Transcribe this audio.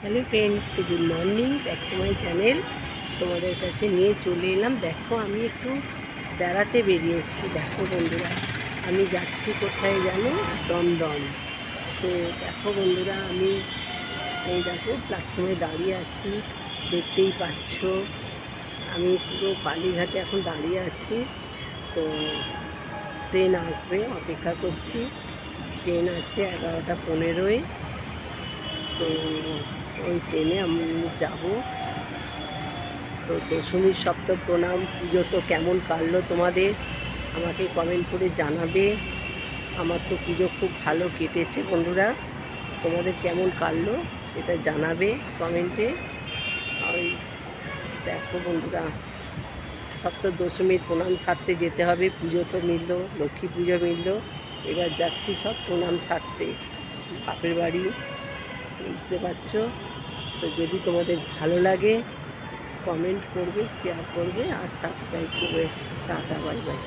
Hello friends, good morning, back to my channel. তোমাদের কাছে নিয়ে চলে এলাম। দেখো, আমি একটু বেড়াতে বেরিয়েছি। দেখো বন্ধুরা, আমি যাচ্ছি কোথায় জানো? দমদম। তো দেখো বন্ধুরা, আমি এই দেখো প্ল্যাটফর্মে দাঁড়িয়ে আছি, দেখতেই পাচ্ছ। আমি পুরো কালীঘাটে এখন দাঁড়িয়ে আছি। তো ট্রেন আসবে, অপেক্ষা করছি। ট্রেন আছে 11:15। তো ওই ট্রেনে আমি যাব। তো দশমীর সপ্তাহ প্রণাম পুজো তো কেমন কাটলো তোমাদের, আমাকে কমেন্ট করে জানাবে। আমার তো পুজো খুব ভালো কেটেছে বন্ধুরা। তোমাদের কেমন কাটলো সেটা জানাবে কমেন্টে। ওই দেখো বন্ধুরা, সপ্তদশমীর প্রণাম সারতে যেতে হবে। পুজো তো মিললো, লক্ষ্মী পুজো মিললো, এবার যাচ্ছি সব প্রণাম সারতে বাপের বাড়ি। বুঝতে পারছো? তো যদি তোমাদের ভালো লাগে কমেন্ট করবে, শেয়ার করবে আর সাবস্ক্রাইব করবে। Tata, bye bye.